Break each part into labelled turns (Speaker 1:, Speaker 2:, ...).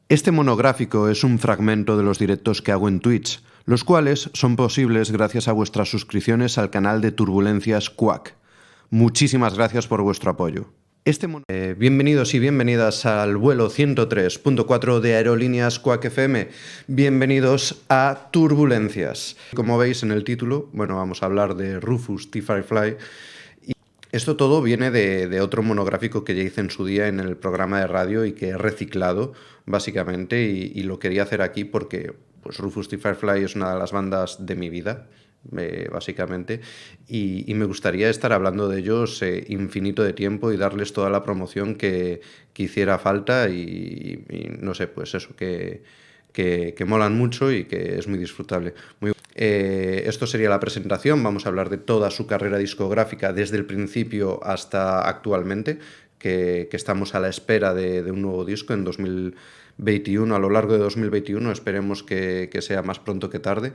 Speaker 1: Este monográfico es un fragmento de los directos que hago en Twitch, los cuales son posibles gracias a vuestras suscripciones al canal de Turbulencias Quack. Muchísimas gracias por vuestro apoyo. Bienvenidos y bienvenidas al vuelo 103.4 de Aerolíneas Quack FM. Bienvenidos a Turbulencias. Como veis en el título, vamos a hablar de Rufus T. Firefly. Esto todo viene de otro monográfico que ya hice en su día en el programa de radio y que he reciclado, básicamente, y lo quería hacer aquí porque pues, Rufus T. Firefly es una de las bandas de mi vida, básicamente, y me gustaría estar hablando de ellos infinito de tiempo y darles toda la promoción que hiciera falta y no sé, pues eso, que molan mucho y que es muy disfrutable. Esto sería la presentación, vamos a hablar de toda su carrera discográfica desde el principio hasta actualmente, que estamos a la espera de un nuevo disco en 2021, a lo largo de 2021, esperemos que sea más pronto que tarde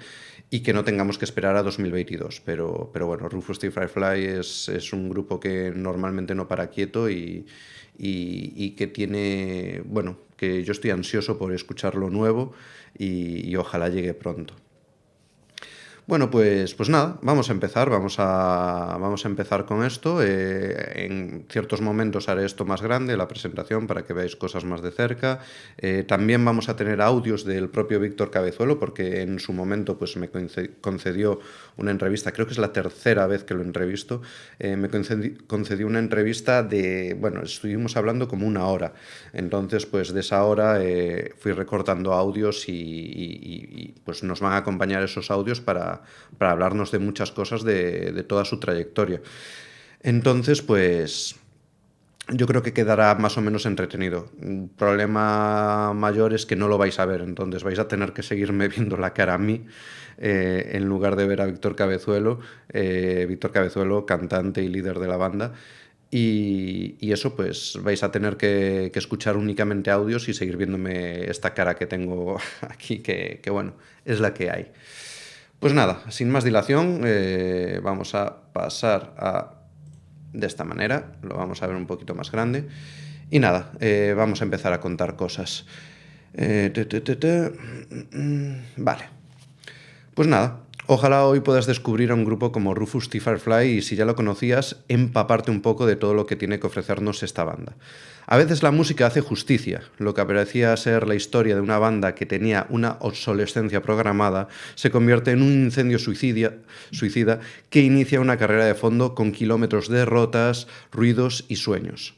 Speaker 1: y que no tengamos que esperar a 2022, pero bueno, Rufus T. Firefly es un grupo que normalmente no para quieto y que tiene, que yo estoy ansioso por escuchar lo nuevo y ojalá llegue pronto. Bueno, pues nada, vamos a empezar con esto. En ciertos momentos haré esto más grande, la presentación, para que veáis cosas más de cerca. También vamos a tener audios del propio Víctor Cabezuelo, porque en su momento pues, me concedió una entrevista, creo que es la tercera vez que lo entrevisto, me concedió una entrevista estuvimos hablando como una hora. Entonces, pues de esa hora fui recortando audios y pues nos van a acompañar esos audios para hablarnos de muchas cosas de toda su trayectoria. Entonces, pues yo creo que quedará más o menos entretenido. Un problema mayor es que no lo vais a ver, entonces vais a tener que seguirme viendo la cara a mí en lugar de ver a Víctor Cabezuelo. Víctor Cabezuelo, cantante y líder de la banda. Y eso, pues vais a tener que escuchar únicamente audios y seguir viéndome esta cara que tengo aquí, que bueno, es la que hay. Pues nada, sin más dilación, vamos a pasar de esta manera, lo vamos a ver un poquito más grande. Y nada, vamos a empezar a contar cosas. Vale. Pues nada, ojalá hoy puedas descubrir a un grupo como Rufus T. Firefly y si ya lo conocías, empaparte un poco de todo lo que tiene que ofrecernos esta banda. A veces la música hace justicia. Lo que parecía ser la historia de una banda que tenía una obsolescencia programada se convierte en un incendio suicida que inicia una carrera de fondo con kilómetros de derrotas, ruidos y sueños.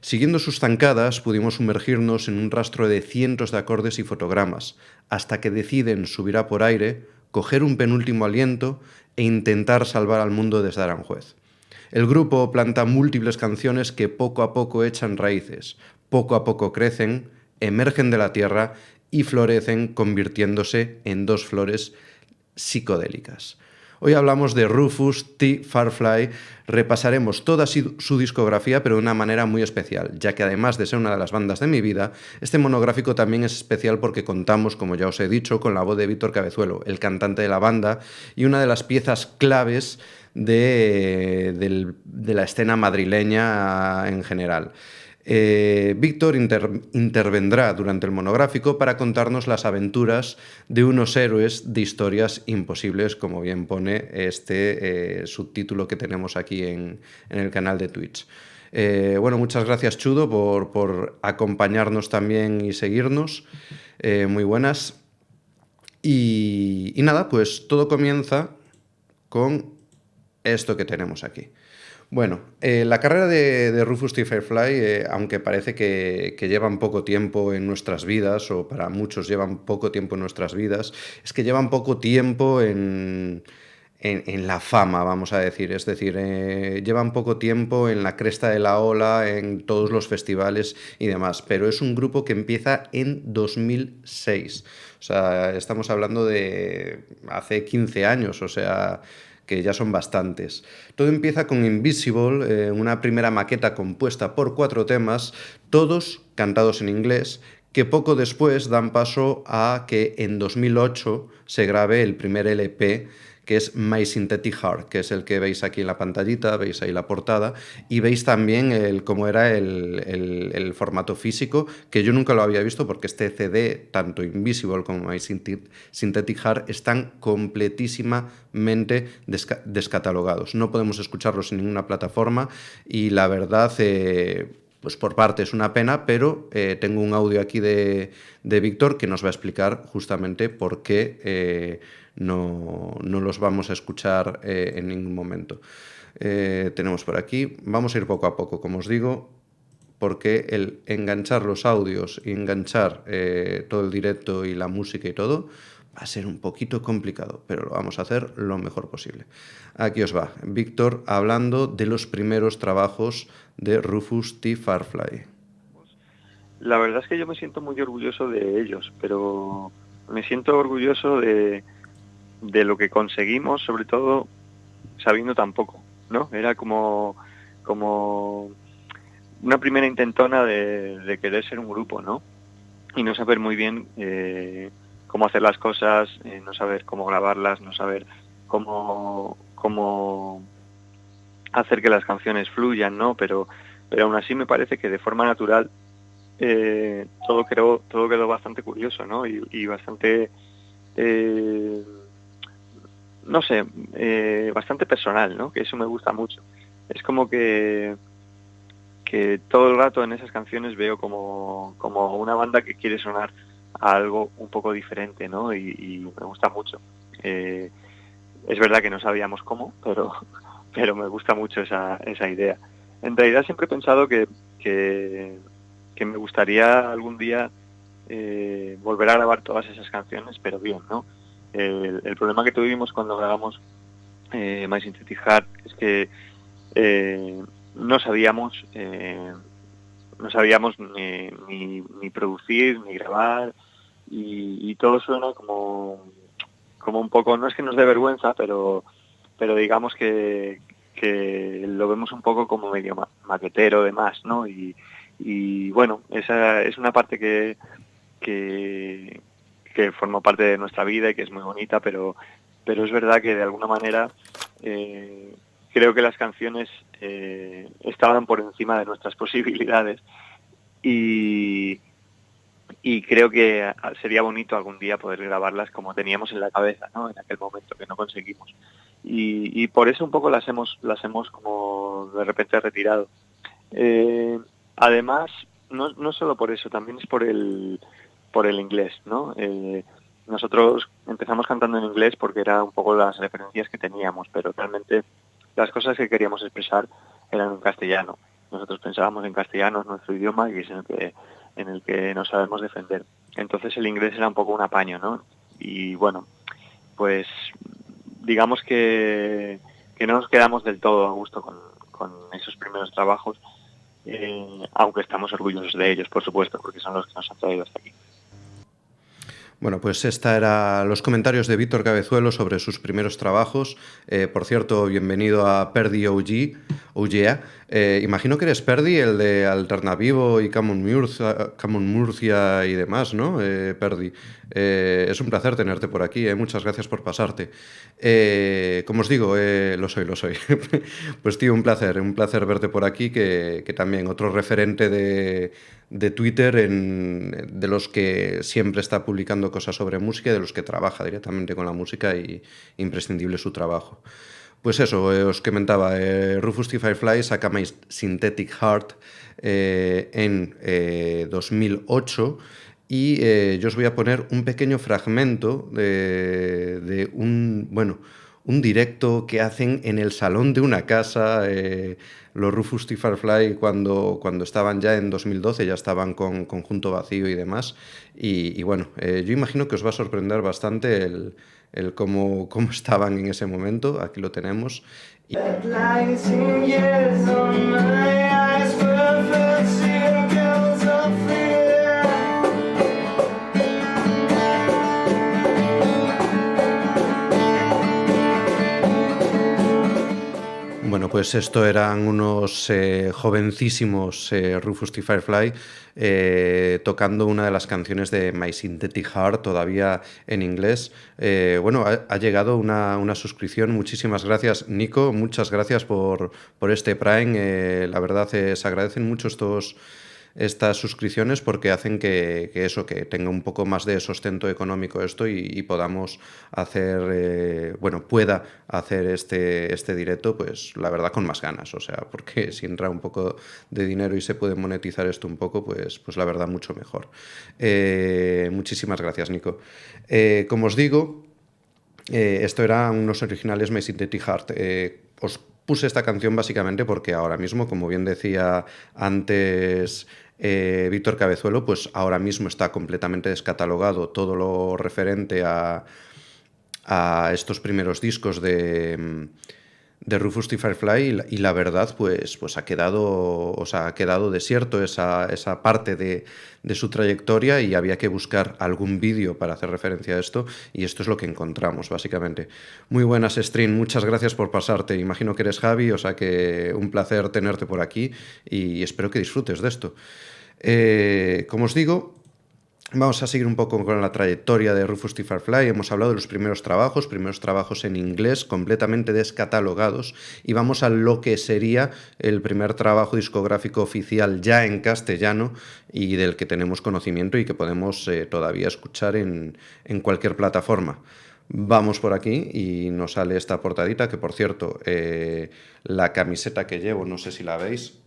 Speaker 1: Siguiendo sus zancadas, pudimos sumergirnos en un rastro de cientos de acordes y fotogramas, hasta que deciden subir a por aire, coger un penúltimo aliento e intentar salvar al mundo desde Aranjuez. El grupo planta múltiples canciones que poco a poco echan raíces, poco a poco crecen, emergen de la tierra y florecen convirtiéndose en dos flores psicodélicas. Hoy hablamos de Rufus T. Firefly, repasaremos toda su discografía, pero de una manera muy especial, ya que además de ser una de las bandas de mi vida, este monográfico también es especial porque contamos, como ya os he dicho, con la voz de Víctor Cabezuelo, el cantante de la banda y una de las piezas claves de la escena madrileña en general. Víctor intervendrá durante el monográfico para contarnos las aventuras de unos héroes de historias imposibles, como bien pone este subtítulo que tenemos aquí en el canal de Twitch. Muchas gracias, Chudo, por acompañarnos también y seguirnos. Muy buenas. Y nada, pues todo comienza con esto que tenemos aquí. Bueno, la carrera de Rufus T. Firefly, aunque parece que llevan poco tiempo en nuestras vidas, o para muchos llevan poco tiempo en nuestras vidas, es que llevan poco tiempo en la fama, vamos a decir. Es decir, llevan poco tiempo en la cresta de la ola, en todos los festivales y demás, pero es un grupo que empieza en 2006. O sea, estamos hablando de hace 15 años, o sea, que ya son bastantes. Todo empieza con Invisible, una primera maqueta compuesta por 4 temas, todos cantados en inglés, que poco después dan paso a que en 2008 se grabe el primer LP que es My Synthetic Heart, que es el que veis aquí en la pantallita, veis ahí la portada, y veis también cómo era el formato físico, que yo nunca lo había visto porque este CD, tanto Invisible como My Synthetic Heart, están completísimamente descatalogados. No podemos escucharlos en ninguna plataforma y la verdad... pues por parte es una pena, pero tengo un audio aquí de Víctor que nos va a explicar justamente por qué no los vamos a escuchar en ningún momento. Tenemos por aquí, vamos a ir poco a poco, como os digo, porque el enganchar los audios y enganchar todo el directo y la música y todo va a ser un poquito complicado, pero lo vamos a hacer lo mejor posible. Aquí os va, Víctor hablando de los primeros trabajos de Rufus T. Firefly.
Speaker 2: La verdad es que yo me siento muy orgulloso de ellos, pero me siento orgulloso de lo que conseguimos, sobre todo sabiendo tan poco, ¿no? Era como una primera intentona de querer ser un grupo, ¿no? Y no saber muy bien cómo hacer las cosas, no saber cómo grabarlas, no saber cómo hacer que las canciones fluyan, ¿no? Pero aún así me parece que de forma natural todo quedó bastante curioso, ¿no? Y bastante, no sé, bastante personal, ¿no? Que eso me gusta mucho. Es como que todo el rato en esas canciones veo como una banda que quiere sonar a algo un poco diferente, ¿no? Y me gusta mucho. Es verdad que no sabíamos cómo, pero me gusta mucho esa idea. En realidad siempre he pensado que me gustaría algún día volver a grabar todas esas canciones, pero bien, ¿no? El problema que tuvimos cuando grabamos My Synthetic Heart es que no sabíamos ni producir ni grabar y todo suena como un poco, no es que nos dé vergüenza, pero digamos que lo vemos un poco como medio maquetero de más, ¿no? Y bueno, esa es una parte que forma parte de nuestra vida y que es muy bonita, pero es verdad que de alguna manera creo que las canciones estaban por encima de nuestras posibilidades y creo que sería bonito algún día poder grabarlas como teníamos en la cabeza, ¿no? En aquel momento que no conseguimos. Y por eso un poco las hemos como de repente retirado. Además, no solo por eso, también es por el inglés, ¿no? Nosotros empezamos cantando en inglés porque era un poco las referencias que teníamos, pero realmente las cosas que queríamos expresar eran en castellano. Nosotros pensábamos en castellano, es nuestro idioma y es en el que nos sabemos defender. Entonces el inglés era un poco un apaño, ¿no? Y bueno, pues digamos que no nos quedamos del todo a gusto con esos primeros trabajos, aunque estamos orgullosos de ellos, por supuesto, porque son los que nos han traído hasta aquí.
Speaker 1: Bueno, pues esta era los comentarios de Víctor Cabezuelo sobre sus primeros trabajos. Por cierto, bienvenido a Perdi OGA. Imagino que eres Perdi, el de Alternavivo y Common Murcia y demás, ¿no? Perdi. Es un placer tenerte por aquí, muchas gracias por pasarte. Como os digo, lo soy. Pues tío, un placer verte por aquí, que también otro referente de Twitter, de los que siempre está publicando cosas sobre música y de los que trabaja directamente con la música y imprescindible su trabajo. Pues eso, os comentaba, Rufus T. Firefly saca My Synthetic Heart en 2008 y yo os voy a poner un pequeño fragmento de un directo que hacen en el salón de una casa. Los Rufus T. Firefly cuando estaban ya en 2012, ya estaban con Conjunto Vacío y demás. Y bueno, yo imagino que os va a sorprender bastante el cómo estaban en ese momento. Aquí lo tenemos. Bueno, pues esto eran unos jovencísimos Rufus T. Firefly tocando una de las canciones de My Synthetic Heart, todavía en inglés. Bueno, ha llegado una suscripción. Muchísimas gracias, Nico. Muchas gracias por este Prime. La verdad, se agradecen mucho estas suscripciones porque hacen que tenga un poco más de sustento económico esto y podamos hacer, pueda hacer este directo, pues la verdad con más ganas, o sea, porque si entra un poco de dinero y se puede monetizar esto un poco, pues la verdad mucho mejor. Muchísimas gracias, Nico. Como os digo, esto eran unos originales My Synthetic Heart. Os puse esta canción básicamente porque ahora mismo, como bien decía antes Víctor Cabezuelo, pues ahora mismo está completamente descatalogado todo lo referente a estos primeros discos de Rufus T. Firefly y la verdad pues ha quedado desierto esa parte de su trayectoria y había que buscar algún vídeo para hacer referencia a esto y esto es lo que encontramos básicamente. Muy buenas, String, muchas gracias por pasarte. Imagino que eres Javi, o sea que un placer tenerte por aquí y espero que disfrutes de esto. Como os digo, vamos a seguir un poco con la trayectoria de Rufus T. Firefly. Hemos hablado de los primeros trabajos en inglés, completamente descatalogados, y vamos a lo que sería el primer trabajo discográfico oficial ya en castellano y del que tenemos conocimiento y que podemos todavía escuchar en cualquier plataforma. Vamos por aquí y nos sale esta portadita, que por cierto, la camiseta que llevo, no sé si la veis,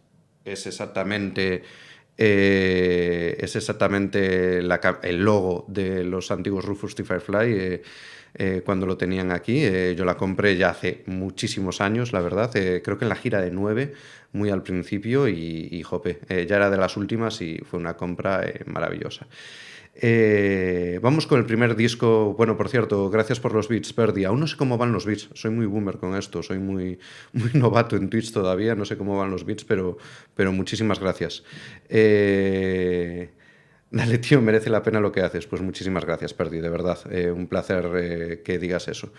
Speaker 1: es exactamente el logo de los antiguos Rufus T. Firefly cuando lo tenían aquí. Yo la compré ya hace muchísimos años, la verdad, creo que en la gira de 9, muy al principio, y jope, ya era de las últimas y fue una compra maravillosa. Vamos con el primer disco. Bueno, por cierto, gracias por los bits, Perdi. Aún no sé cómo van los bits, soy muy boomer con esto, soy muy novato en Twitch todavía, no sé cómo van los bits, pero muchísimas gracias. Dale, tío, merece la pena lo que haces. Pues muchísimas gracias, Perdi, de verdad, un placer que digas eso.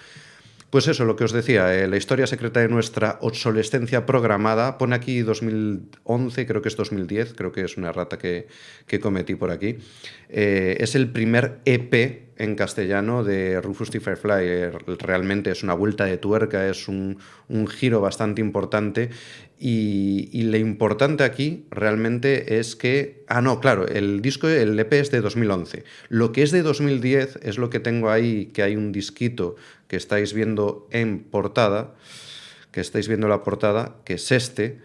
Speaker 1: Pues eso, lo que os decía, la historia secreta de nuestra obsolescencia programada. Pone aquí 2011, creo que es 2010, creo que es una errata que cometí por aquí. Es el primer EP en castellano de Rufus T. Firefly. Realmente es una vuelta de tuerca, es un giro bastante importante. Y lo importante aquí realmente es que... no, claro, el EP es de 2011. Lo que es de 2010 es lo que tengo ahí, que hay un disquito que estáis viendo en portada, que estáis viendo la portada, que es este,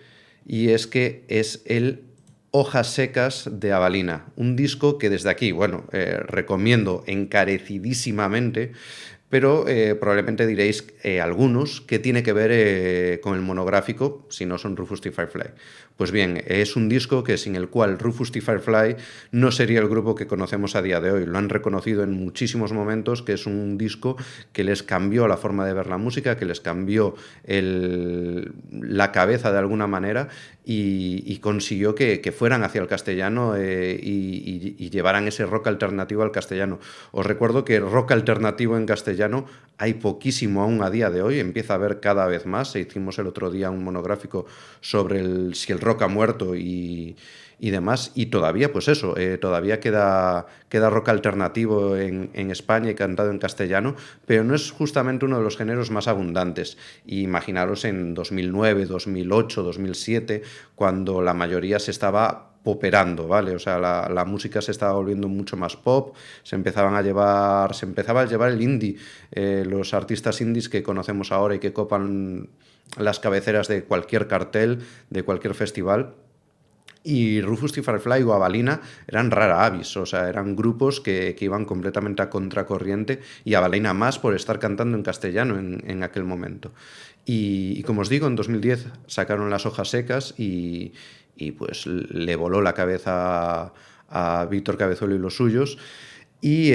Speaker 1: y es que es el Hojas Secas de Avalina, un disco que desde aquí, recomiendo encarecidísimamente, pero probablemente diréis algunos que tiene que ver con el monográfico, si no son Rufus T. Firefly. Pues bien, es un disco que sin el cual Rufus T. Firefly no sería el grupo que conocemos a día de hoy. Lo han reconocido en muchísimos momentos, que es un disco que les cambió la forma de ver la música, que les cambió la cabeza de alguna manera y consiguió que fueran hacia el castellano y llevaran ese rock alternativo al castellano. Os recuerdo que rock alternativo en castellano hay poquísimo aún a día de hoy, empieza a haber cada vez más. Hicimos el otro día un monográfico sobre si el rock ha muerto y demás, y todavía, pues eso, todavía queda rock alternativo en España y cantado en castellano, pero no es justamente uno de los géneros más abundantes. Y imaginaros en 2009, 2008, 2007, cuando la mayoría se estaba poperando, ¿vale? O sea, la música se estaba volviendo mucho más pop, se empezaba a llevar el indie, los artistas indies que conocemos ahora y que copan las cabeceras de cualquier cartel, de cualquier festival. Y Rufus T. Firefly o Avalina eran rara avis, o sea, eran grupos que iban completamente a contracorriente, y Avalina más por estar cantando en castellano en aquel momento. Y como os digo, en 2010 sacaron Las Hojas Secas y pues le voló la cabeza a Víctor Cabezuelo y los suyos. y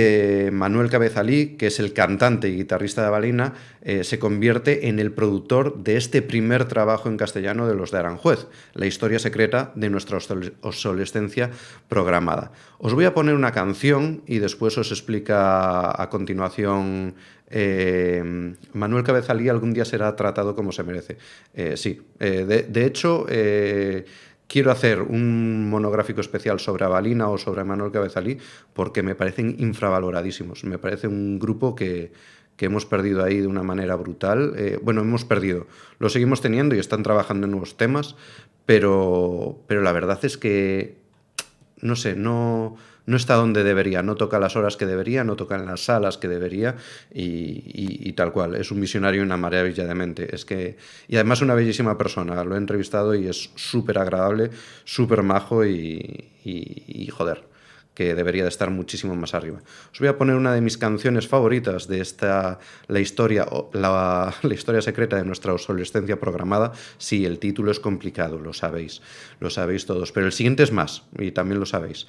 Speaker 1: Manuel Cabezalí, que es el cantante y guitarrista de Avalina, se convierte en el productor de este primer trabajo en castellano de los de Aranjuez, La historia secreta de nuestra obsolescencia programada. Os voy a poner una canción y después os explica a continuación. Manuel Cabezalí algún día será tratado como se merece. Sí, de hecho... quiero hacer un monográfico especial sobre Avalina o sobre Manuel Cabezalí porque me parecen infravaloradísimos. Me parece un grupo que hemos perdido ahí de una manera brutal. Bueno, hemos perdido. Lo seguimos teniendo y están trabajando en nuevos temas, pero la verdad es que, no sé, no está donde debería, no toca las horas que debería, no toca en las salas que debería y tal cual. Es un visionario y una maravilla de mente. Y además una bellísima persona. Lo he entrevistado y es súper agradable, súper majo y joder, que debería de estar muchísimo más arriba. Os voy a poner una de mis canciones favoritas de la historia secreta de nuestra obsolescencia programada. Sí, el título es complicado, lo sabéis todos, pero el siguiente es más, y también lo sabéis.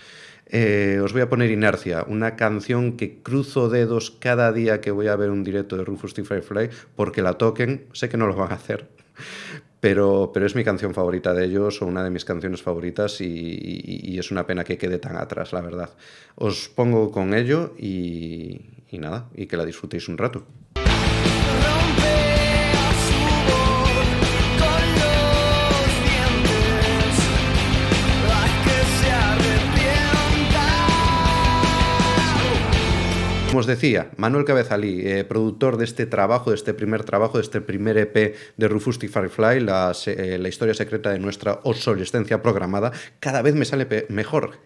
Speaker 1: Os voy a poner Inercia, una canción que cruzo dedos cada día que voy a ver un directo de Rufus T. Firefly porque la toquen. Sé que no lo van a hacer, pero es mi canción favorita de ellos, o una de mis canciones favoritas, y es una pena que quede tan atrás, la verdad. Os pongo con ello y nada, y que la disfrutéis un rato. Como os decía, Manuel Cabezalí, productor de este trabajo, de este primer trabajo, de este primer EP de Rufus T. Firefly, la historia secreta de nuestra obsolescencia programada, cada vez me sale mejor.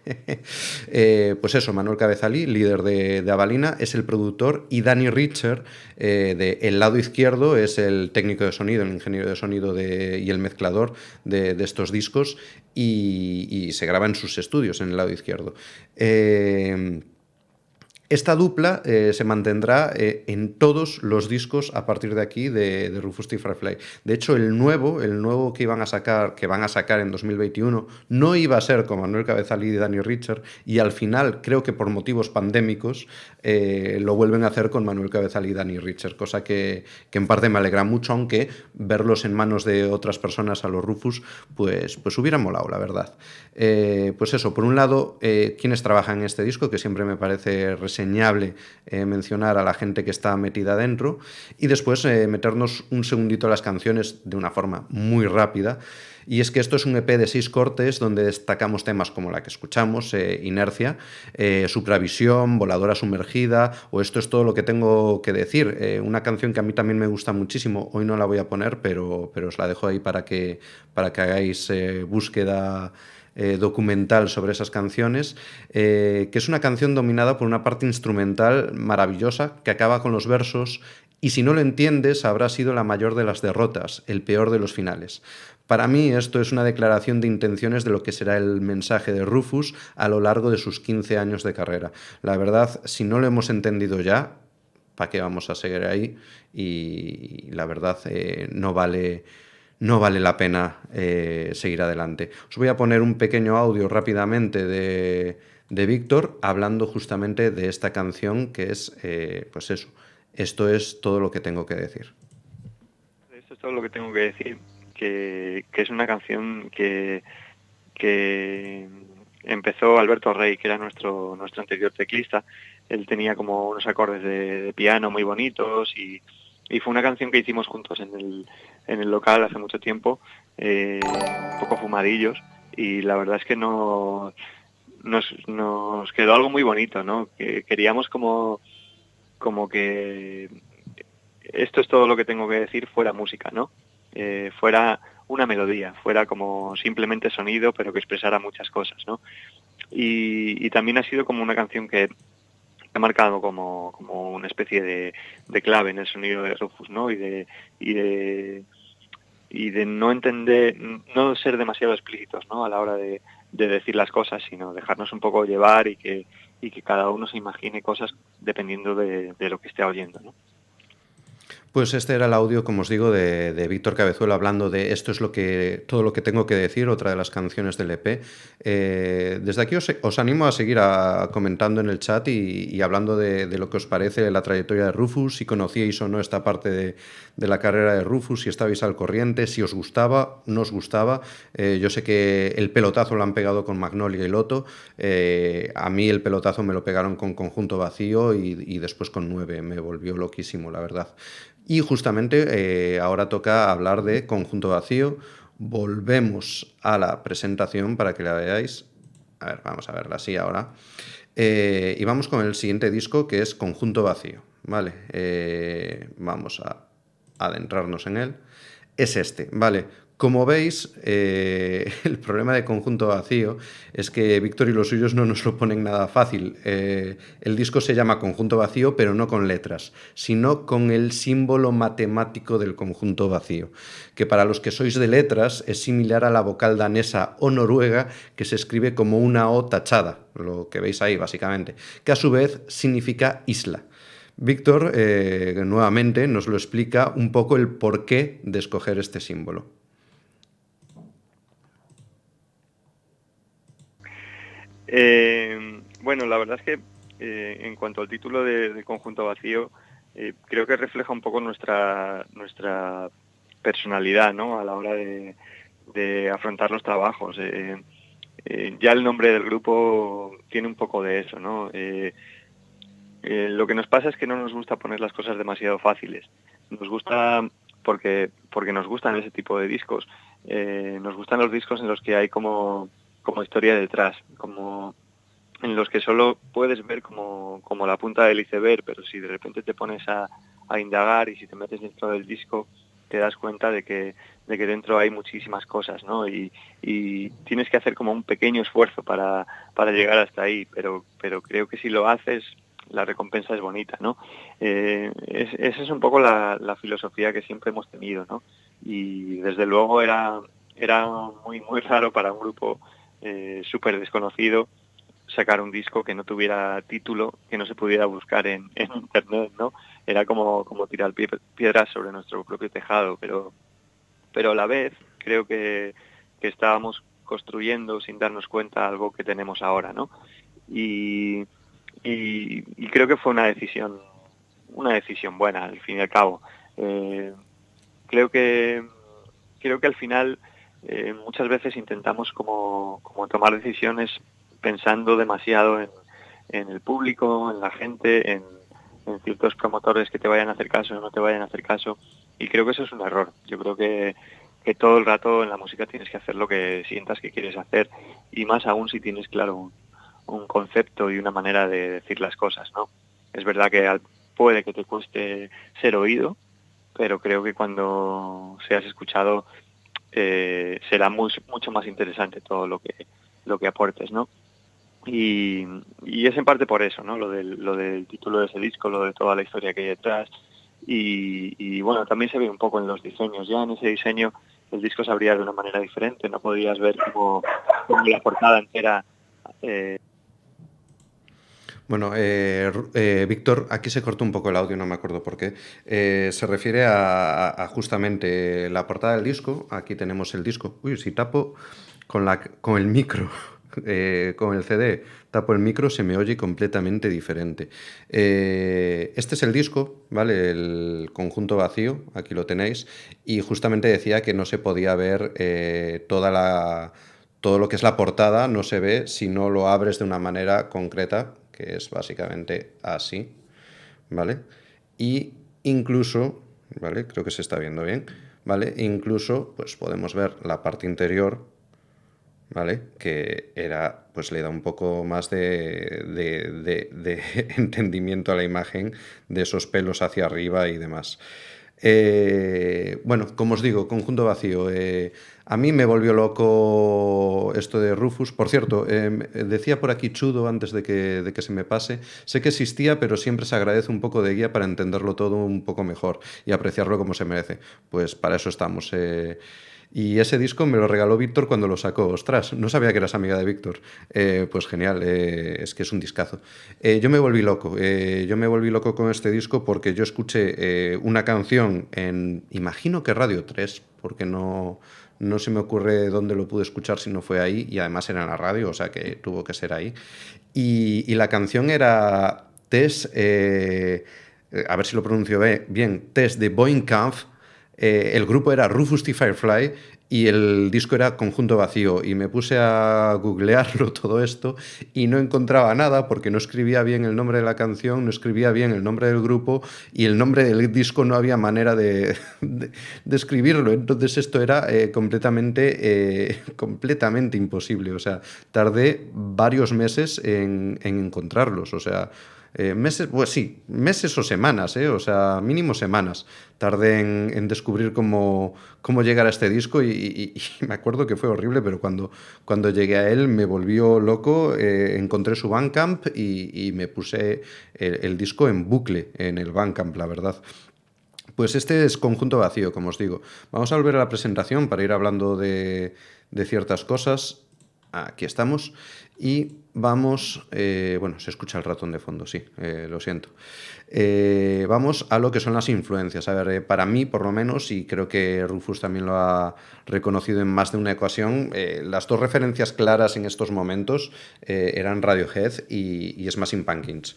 Speaker 1: Pues eso, Manuel Cabezalí, líder de Avalina, es el productor, y Danny Richer, de El Lado Izquierdo, es el técnico de sonido, el ingeniero de sonido y el mezclador de estos discos, y se graba en sus estudios en El Lado Izquierdo. Esta dupla se mantendrá en todos los discos a partir de aquí de Rufus T. Firefly. De hecho, el nuevo que van a sacar en 2021, no iba a ser con Manuel Cabezalí y Danny Richer, y al final, creo que por motivos pandémicos, lo vuelven a hacer con Manuel Cabezalí y Danny Richer, cosa que en parte me alegra mucho, aunque verlos en manos de otras personas, a los Rufus, pues hubiera molado, la verdad. Pues eso, por un lado, quienes trabajan en este disco, que siempre me parece reseñable mencionar a la gente que está metida dentro, y después meternos un segundito a las canciones de una forma muy rápida. Y es que esto es un EP de 6 cortes donde destacamos temas como la que escuchamos, Inercia, Supravisión, Voladora Sumergida, o Esto es todo lo que tengo que decir, una canción que a mí también me gusta muchísimo. Hoy no la voy a poner, pero os la dejo ahí para que hagáis búsqueda documental sobre esas canciones, que es una canción dominada por una parte instrumental maravillosa que acaba con los versos: y si no lo entiendes, habrá sido la mayor de las derrotas, el peor de los finales. Para mí esto es una declaración de intenciones de lo que será el mensaje de Rufus a lo largo de sus 15 años de carrera. La verdad, si no lo hemos entendido ya, ¿para qué vamos a seguir ahí? Y la verdad, no vale la pena seguir adelante. Os voy a poner un pequeño audio rápidamente de Víctor hablando justamente de esta canción, que es, pues eso, esto es todo lo que tengo que decir.
Speaker 2: Esto es todo lo que tengo que decir, que es una canción que empezó Alberto Rey, que era nuestro anterior teclista. Él tenía como unos acordes de piano muy bonitos, y fue una canción que hicimos juntos en el local hace mucho tiempo, un poco fumadillos, y la verdad es que nos quedó algo muy bonito, ¿no? Que queríamos como que esto es todo lo que tengo que decir fuera música, ¿no? Fuera una melodía, fuera como simplemente sonido, pero que expresara muchas cosas, ¿no? Y también ha sido como una canción que ha marcado como una especie de clave en el sonido de Rufus, ¿no? Y de no entender, no ser demasiado explícitos, ¿no? A la hora de decir las cosas, sino dejarnos un poco llevar, y que cada uno se imagine cosas dependiendo de lo que esté oyendo, ¿no?
Speaker 1: Pues este era el audio, como os digo, de Víctor Cabezuela hablando de esto es todo lo que tengo que decir, otra de las canciones del EP. Desde aquí os animo a seguir comentando en el chat y hablando de lo que os parece la trayectoria de Rufus, si conocíais o no esta parte de la carrera de Rufus, si estabais al corriente, si os gustaba, no os gustaba. Yo sé que el pelotazo lo han pegado con Magnolia y Loto. A mí el pelotazo me lo pegaron con Conjunto Vacío y después con 9. Me volvió loquísimo, la verdad. Y justamente ahora toca hablar de Conjunto Vacío. Volvemos a la presentación para que la veáis. A ver, vamos a verla así ahora. Y vamos con el siguiente disco, que es Conjunto Vacío. Vale, vamos a adentrarnos en él. Es este, vale. Como veis, el problema de Conjunto Vacío es que Víctor y los suyos no nos lo ponen nada fácil. El disco se llama Conjunto Vacío, pero no con letras, sino con el símbolo matemático del conjunto vacío, que para los que sois de letras es similar a la vocal danesa o noruega, que se escribe como una O tachada, lo que veis ahí básicamente, que a su vez significa isla. Víctor, nuevamente, nos lo explica un poco el porqué de escoger este símbolo.
Speaker 2: Bueno, la verdad es que en cuanto al título de Conjunto Vacío, creo que refleja un poco nuestra personalidad, ¿no? A la hora de afrontar los trabajos. Ya el nombre del grupo tiene un poco de eso, ¿no? Lo que nos pasa es que no nos gusta poner las cosas demasiado fáciles. Nos gusta porque nos gustan ese tipo de discos. Nos gustan los discos en los que hay como historia detrás, como en los que solo puedes ver como la punta del iceberg, pero si de repente te pones a indagar y si te metes dentro del disco te das cuenta de que dentro hay muchísimas cosas, ¿no? Y tienes que hacer como un pequeño esfuerzo para llegar hasta ahí, pero creo que si lo haces la recompensa es bonita, ¿no? Esa es un poco la filosofía que siempre hemos tenido, ¿no? Y desde luego era muy raro para un grupo súper desconocido sacar un disco que no tuviera título, que no se pudiera buscar en internet, ¿no? Era como tirar piedras sobre nuestro propio tejado, pero a la vez creo que estábamos construyendo sin darnos cuenta algo que tenemos ahora, ¿no? Y creo que fue una decisión buena al fin y al cabo. Creo que al final muchas veces intentamos como tomar decisiones pensando demasiado en el público, en la gente, en ciertos promotores que te vayan a hacer caso o no te vayan a hacer caso, y creo que eso es un error. Yo creo que todo el rato en la música tienes que hacer lo que sientas que quieres hacer, y más aún si tienes claro un concepto y una manera de decir las cosas, ¿no? Es verdad que puede que te cueste ser oído, pero creo que cuando seas escuchado será mucho más interesante todo lo que aportes, ¿no? Y es en parte por eso, ¿no? Lo del título de ese disco, lo de toda la historia que hay detrás, y bueno, también se ve un poco en los diseños. Ya en ese diseño el disco se abría de una manera diferente, no podías ver como la portada entera.
Speaker 1: Bueno, Víctor, aquí se cortó un poco el audio, no me acuerdo por qué. Se refiere a justamente la portada del disco. Aquí tenemos el disco. Uy, si tapo con el micro, con el CD, tapo el micro, se me oye completamente diferente. Este es el disco, ¿vale? El Conjunto Vacío, aquí lo tenéis. Y justamente decía que no se podía ver todo lo que es la portada, no se ve si no lo abres de una manera concreta, que es básicamente así, ¿vale? Y incluso, ¿vale? Creo que se está viendo bien, ¿vale? Incluso, pues podemos ver la parte interior, ¿vale? Que pues le da un poco más de entendimiento a la imagen, de esos pelos hacia arriba y demás. Bueno, como os digo, Conjunto Vacío. A mí me volvió loco esto de Rufus. Por cierto, decía por aquí Chudo antes de que se me pase. Sé que existía, pero siempre se agradece un poco de guía para entenderlo todo un poco mejor y apreciarlo como se merece. Pues para eso estamos. Y ese disco me lo regaló Víctor cuando lo sacó. Ostras, no sabía que eras amiga de Víctor. Pues genial, es que es un discazo. Yo me volví loco. Yo me volví loco con este disco porque yo escuché una canción en, imagino que Radio 3, porque no se me ocurre dónde lo pude escuchar si no fue ahí, y además era en la radio, o sea que tuvo que ser ahí. Y la canción era Test, a ver si lo pronuncio bien, Test de Boing Kampf. El grupo era Rufus T. Firefly y el disco era Conjunto Vacío, y me puse a googlearlo todo esto y no encontraba nada porque no escribía bien el nombre de la canción, no escribía bien el nombre del grupo y el nombre del disco no había manera de escribirlo. Entonces esto era completamente imposible. O sea, tardé varios meses en encontrarlos. O sea, meses, pues sí, meses o semanas, o sea, mínimo semanas. Tardé en descubrir cómo llegar a este disco y me acuerdo que fue horrible, pero cuando llegué a él me volvió loco. Encontré su Bandcamp y me puse el disco en bucle en el Bandcamp, la verdad. Pues este es Conjunto Vacío, como os digo. Vamos a volver a la presentación para ir hablando de ciertas cosas. Aquí estamos. Y vamos... bueno, se escucha el ratón de fondo, sí, lo siento. Vamos a lo que son las influencias. A ver, para mí, por lo menos, y creo que Rufus también lo ha reconocido en más de una ocasión, las dos referencias claras en estos momentos eran Radiohead y Smashing Pumpkins.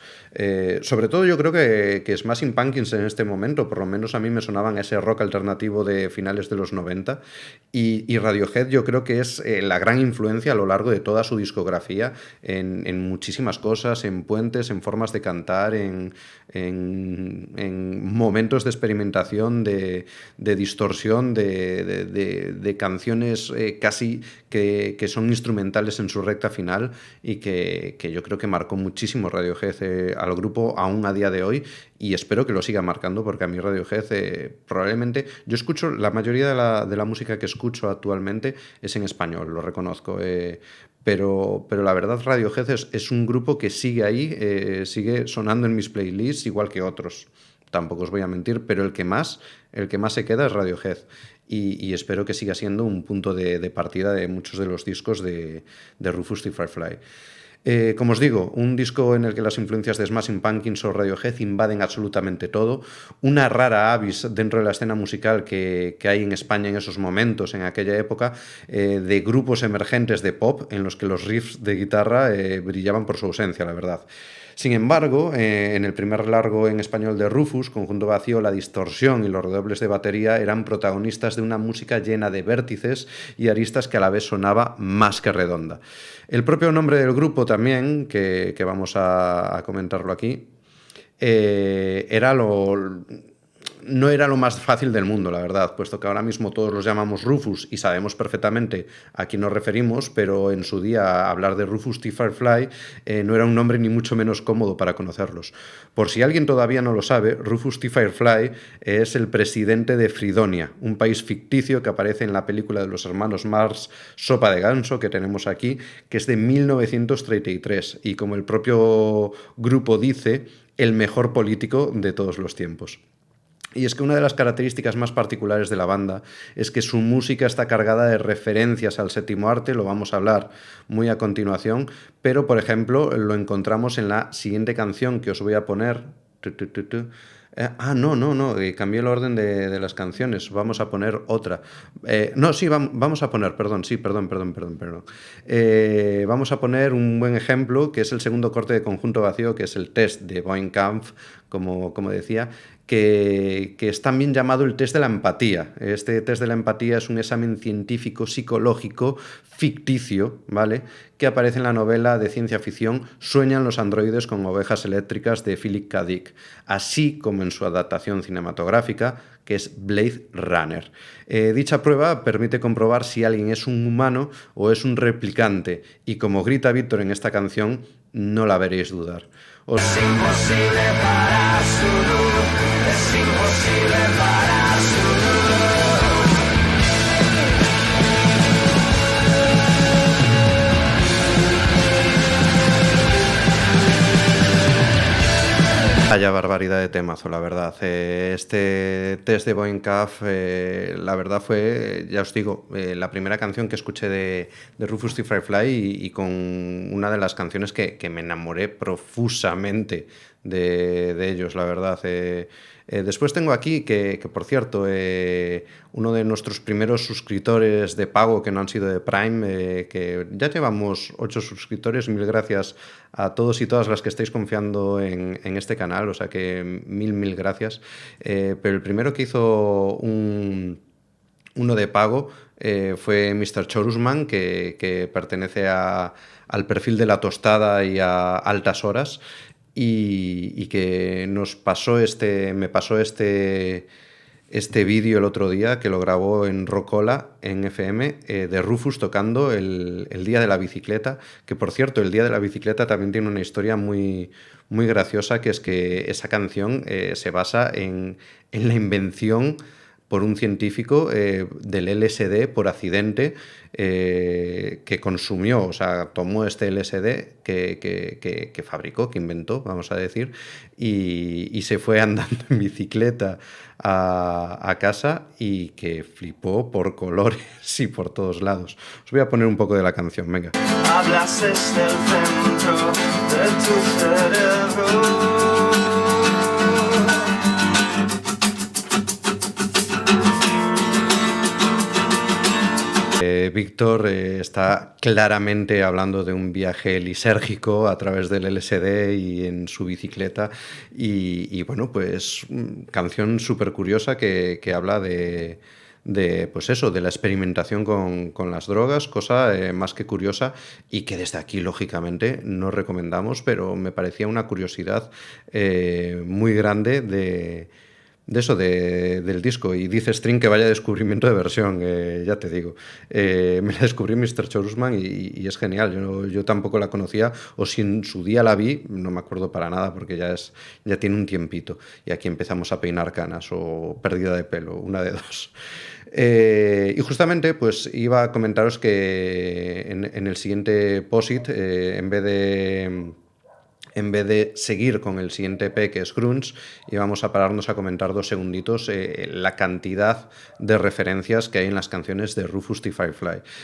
Speaker 1: Sobre todo yo creo que Smashing Pumpkins en este momento, por lo menos a mí me sonaban ese rock alternativo de finales de los 90, y Radiohead yo creo que es la gran influencia a lo largo de toda su discografía en muchísimas cosas, en puentes, en formas de cantar, en momentos de experimentación, de distorsión, de canciones casi que son instrumentales en su recta final, y que yo creo que marcó muchísimo Radiohead al grupo aún a día de hoy, y espero que lo siga marcando, porque a mí Radiohead probablemente... Yo escucho, la mayoría de la música que escucho actualmente es en español, lo reconozco, pero la verdad Radiohead es un grupo que sigue ahí, sigue sonando en mis playlists igual que otros. Tampoco os voy a mentir, pero el que más se queda es Radiohead, y espero que siga siendo un punto de partida de muchos de los discos de Rufus T. Firefly. Como os digo, un disco en el que las influencias de Smashing Pumpkins o Radiohead invaden absolutamente todo, una rara avis dentro de la escena musical que hay en España en esos momentos, en aquella época, de grupos emergentes de pop en los que los riffs de guitarra brillaban por su ausencia, la verdad. Sin embargo, en el primer largo en español de Rufus, Conjunto Vacío, la distorsión y los redobles de batería eran protagonistas de una música llena de vértices y aristas que a la vez sonaba más que redonda. El propio nombre del grupo también, que vamos a comentarlo aquí, no era lo más fácil del mundo, la verdad, puesto que ahora mismo todos los llamamos Rufus y sabemos perfectamente a quién nos referimos, pero en su día hablar de Rufus T. Firefly no era un nombre ni mucho menos cómodo para conocerlos. Por si alguien todavía no lo sabe, Rufus T. Firefly es el presidente de Fridonia, un país ficticio que aparece en la película de los hermanos Marx, Sopa de Ganso, que tenemos aquí, que es de 1933, y como el propio grupo dice, el mejor político de todos los tiempos. Y es que una de las características más particulares de la banda es que su música está cargada de referencias al séptimo arte, lo vamos a hablar muy a continuación, pero por ejemplo lo encontramos en la siguiente canción que os voy a poner. Cambié el orden de las canciones, vamos a poner otra. Vamos a poner, perdón. Vamos a poner un buen ejemplo, que es el segundo corte de Conjunto Vacío, que es el test de Boing Kampf, como decía, que es también llamado el test de la empatía. Este test de la empatía es un examen científico psicológico ficticio, ¿vale?, que aparece en la novela de ciencia ficción Sueñan los androides con ovejas eléctricas de Philip K. Dick, así como en su adaptación cinematográfica, que es Blade Runner. Dicha prueba permite comprobar si alguien es un humano o es un replicante, y como grita Víctor en esta canción, no la veréis dudar. Es imposible para su luz, es imposible para su luz. Vaya barbaridad de temazo, la verdad. Este test de Boeing Calf, la verdad fue, ya os digo, la primera canción que escuché de Rufus T. Firefly y con una de las canciones que me enamoré profusamente de ellos, la verdad. Después tengo aquí que por cierto, uno de nuestros primeros suscriptores de pago que no han sido de Prime, que ya llevamos 8 suscriptores, mil gracias a todos y todas las que estáis confiando en este canal, o sea que mil gracias. Pero el primero que hizo uno de pago fue Mr. Chorusman, que pertenece al perfil de La Tostada y a Altas Horas, y que me pasó este vídeo el otro día, que lo grabó en Rocola, en FM, de Rufus tocando el Día de la Bicicleta, que por cierto, el Día de la Bicicleta también tiene una historia muy graciosa, que es que esa canción se basa en la invención por un científico del LSD por accidente, que consumió, o sea, tomó este LSD que fabricó, que inventó, vamos a decir, y se fue andando en bicicleta a casa, y que flipó por colores y por todos lados. Os voy a poner un poco de la canción, venga. Hablas desde el centro de tu cerebro. Víctor está claramente hablando de un viaje lisérgico a través del LSD y en su bicicleta, y bueno, pues canción súper curiosa que habla de pues eso, de la experimentación con las drogas, cosa más que curiosa, y que desde aquí lógicamente no recomendamos, pero me parecía una curiosidad muy grande de eso, del disco. Y dice String que vaya descubrimiento de versión, ya te digo. Me la descubrí Mr. Chorusman y es genial. Yo tampoco la conocía, o si en su día la vi, no me acuerdo para nada, porque ya tiene un tiempito. Y aquí empezamos a peinar canas o pérdida de pelo, una de dos. Y justamente pues iba a comentaros que en el siguiente posit, en vez de seguir con el siguiente EP, que es Grunge, íbamos a pararnos a comentar 2 segunditos la cantidad de referencias que hay en las canciones de Rufus T. Firefly.